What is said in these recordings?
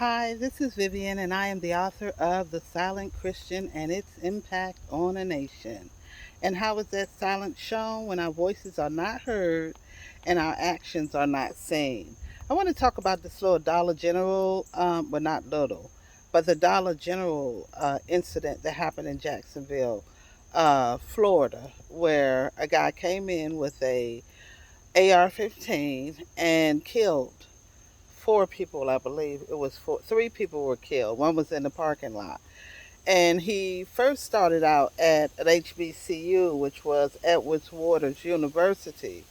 Hi, this is Vivian, and I am the author of The Silent Christian and Its Impact on a Nation. And how is that silence shown when our voices are not heard and our actions are not seen? I want to talk about this little Dollar General, well, not little, but the Dollar General incident that happened in Jacksonville, Florida, where a guy came in with a AR-15 and killed four people, I believe it was four. Three people were killed. One was in the parking lot. And he first started out at an HBCU, which was Edwards Waters University,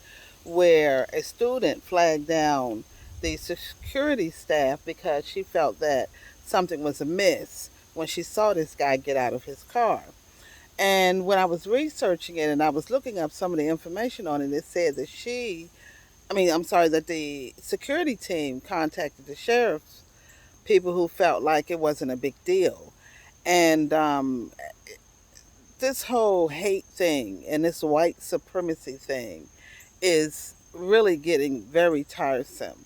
where a student flagged down the security staff because she felt that something was amiss when she saw this guy get out of his car. And when I was researching it and I was looking up some of the information on it, it said that I'm sorry, that the security team contacted the sheriff's people who felt like it wasn't a big deal. And this whole hate thing and this white supremacy thing is really getting very tiresome.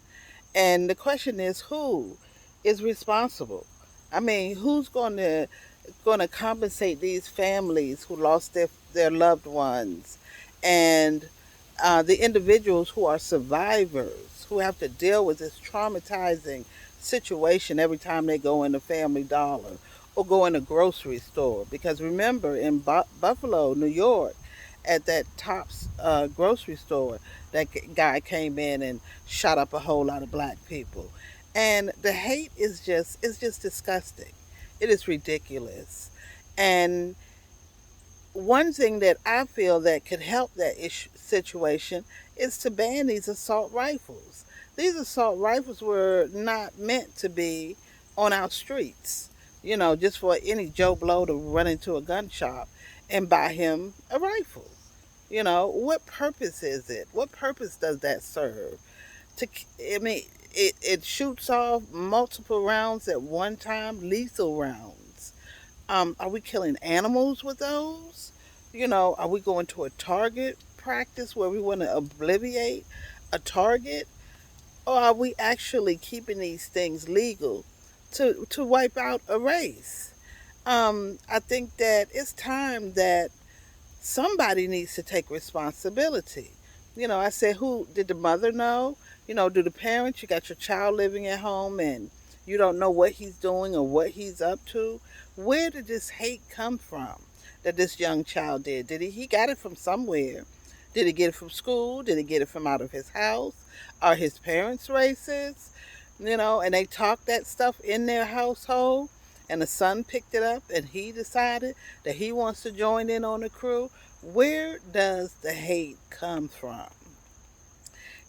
And the question is, who is responsible? I mean, who's going to compensate these families who lost their loved ones, and the individuals who are survivors who have to deal with this traumatizing situation every time they go in a Family Dollar or go in a grocery store? Because remember, in Buffalo, New York, at that Tops grocery store, that guy came in and shot up a whole lot of black people, and the hate is just disgusting. It is ridiculous. And one thing that I feel that could help that situation is to ban these assault rifles. These assault rifles were not meant to be on our streets, just for any Joe Blow to run into a gun shop and buy him a rifle. What purpose is it? What purpose does that serve? To, I mean, it shoots off multiple rounds at one time, lethal rounds. Are we killing animals with those? Are we going to a target practice where we want to obliviate a target? Or are we actually keeping these things legal to wipe out a race? I think that it's time that somebody needs to take responsibility. I said, who did the mother know? Do the parents, you got your child living at home and you don't know what he's doing or what he's up to? Where did this hate come from that this young child did? He got it from somewhere? Did he get it from school? Did he get it from out of his house? Are his parents racist? And they talk that stuff in their household, and the son picked it up and he decided that he wants to join in on the crew. Where does the hate come from?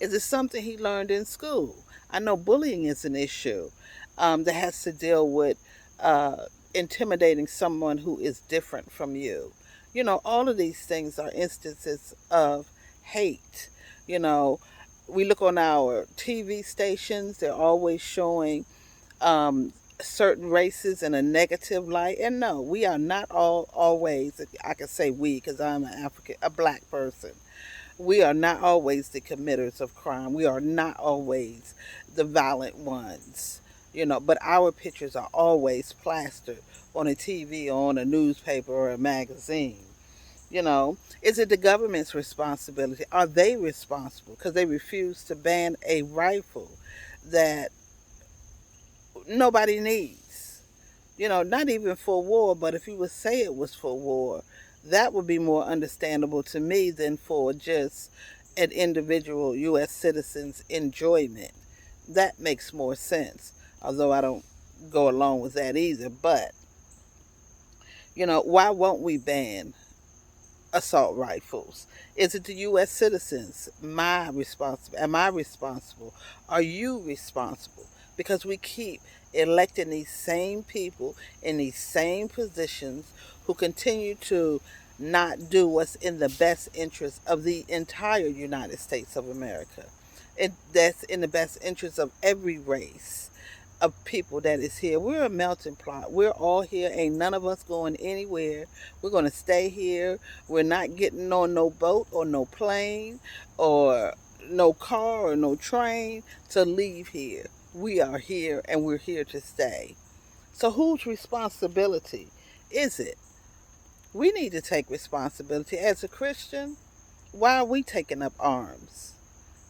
Is it something he learned in school? I know bullying is an issue that has to deal with intimidating someone who is different from you. All of these things are instances of hate. You know, we look on our TV stations, they're always showing certain races in a negative light. And no, we are not all always, I can say we because I'm a black person. We are not always the committers of crime. We are not always the violent ones. But our pictures are always plastered on a TV or on a newspaper or a magazine. Is it the government's responsibility? Are they responsible because they refuse to ban a rifle that nobody needs? Not even for war, but if you would say it was for war, that would be more understandable to me than for just an individual U.S. citizen's enjoyment. That makes more sense, although I don't go along with that either. But, why won't we ban assault rifles? Is it the U.S. citizens? Am I responsible? Are you responsible? Because we keep electing these same people in these same positions who continue to not do what's in the best interest of the entire United States of America. That's in the best interest of every race of people that is here. We're a melting pot. We're all here. Ain't none of us going anywhere. We're going to stay here. We're not getting on no boat or no plane or no car or no train to leave here. We are here and we're here to stay. So, whose responsibility is it? We need to take responsibility. As a Christian, why are we taking up arms?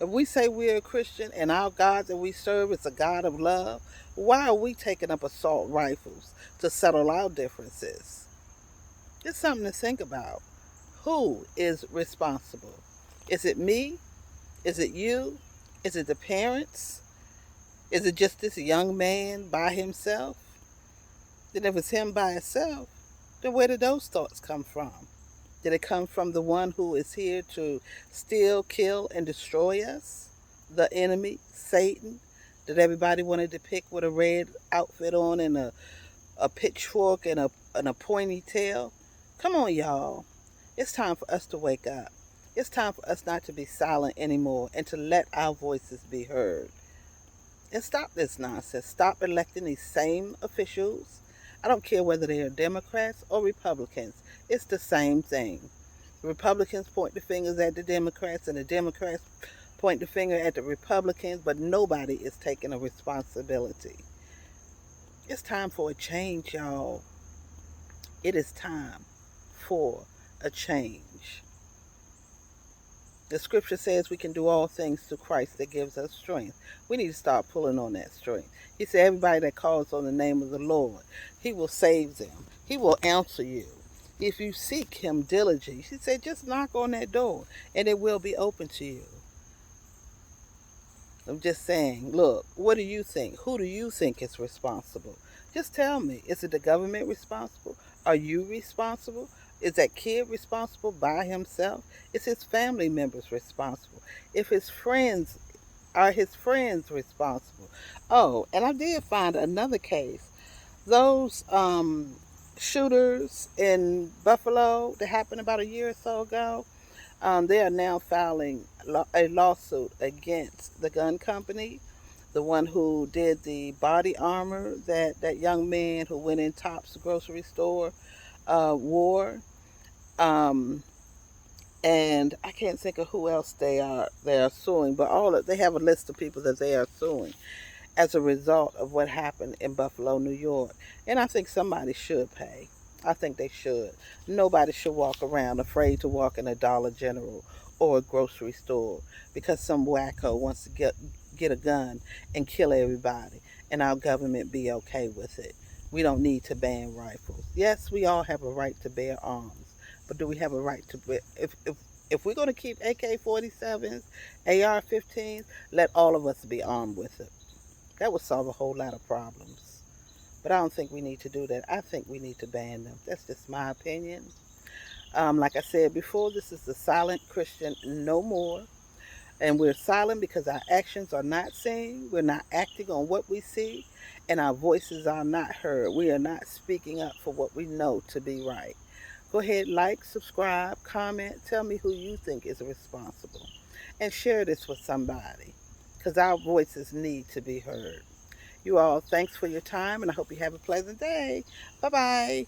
If we say we're a Christian and our God that we serve is a God of love, why are we taking up assault rifles to settle our differences? It's something to think about. Who is responsible? Is it me? Is it you? Is it the parents? Is it just this young man by himself? Then if it's him by himself, then where did those thoughts come from? Did it come from the one who is here to steal, kill, and destroy us? The enemy, Satan? Did everybody want to depict with a red outfit on and a pitchfork and a pointy tail? Come on, y'all. It's time for us to wake up. It's time for us not to be silent anymore and to let our voices be heard. And stop this nonsense. Stop electing these same officials. I don't care whether they are Democrats or Republicans. It's the same thing. The Republicans point the fingers at the Democrats and the Democrats point the finger at the Republicans, but nobody is taking a responsibility. It's time for a change, y'all. It is time for a change. The scripture says we can do all things through Christ that gives us strength. We need to start pulling on that strength. He said, everybody that calls on the name of the Lord, he will save them. He will answer you. If you seek him diligently, he said, just knock on that door and it will be open to you. I'm just saying, look, what do you think? Who do you think is responsible? Just tell me. Is it the government responsible? Are you responsible? Is that kid responsible by himself? Is his family members responsible? If his friends, are his friends responsible? Oh, and I did find another case. Those shooters in Buffalo that happened about a year or so ago, they are now filing a lawsuit against the gun company, the one who did the body armor that young man who went in Tops grocery store wore. Um, and I can't think of who else they are suing, but they have a list of people that they are suing as a result of what happened in Buffalo, New York. And I think somebody should pay. I think they should. Nobody should walk around afraid to walk in a Dollar General or a grocery store because some wacko wants to get a gun and kill everybody and our government be okay with it. We don't need to ban rifles. Yes, we all have a right to bear arms, but do we have a right to bear, if we're going to keep AK-47s, AR-15s, let all of us be armed with it. That would solve a whole lot of problems. But I don't think we need to do that. I think we need to ban them. That's just my opinion. Like I said before, this is the silent Christian no more. And we're silent because our actions are not seen. We're not acting on what we see. And our voices are not heard. We are not speaking up for what we know to be right. Go ahead, like, subscribe, comment. Tell me who you think is responsible. And share this with somebody. Because our voices need to be heard. You all, thanks for your time, and I hope you have a pleasant day. Bye-bye.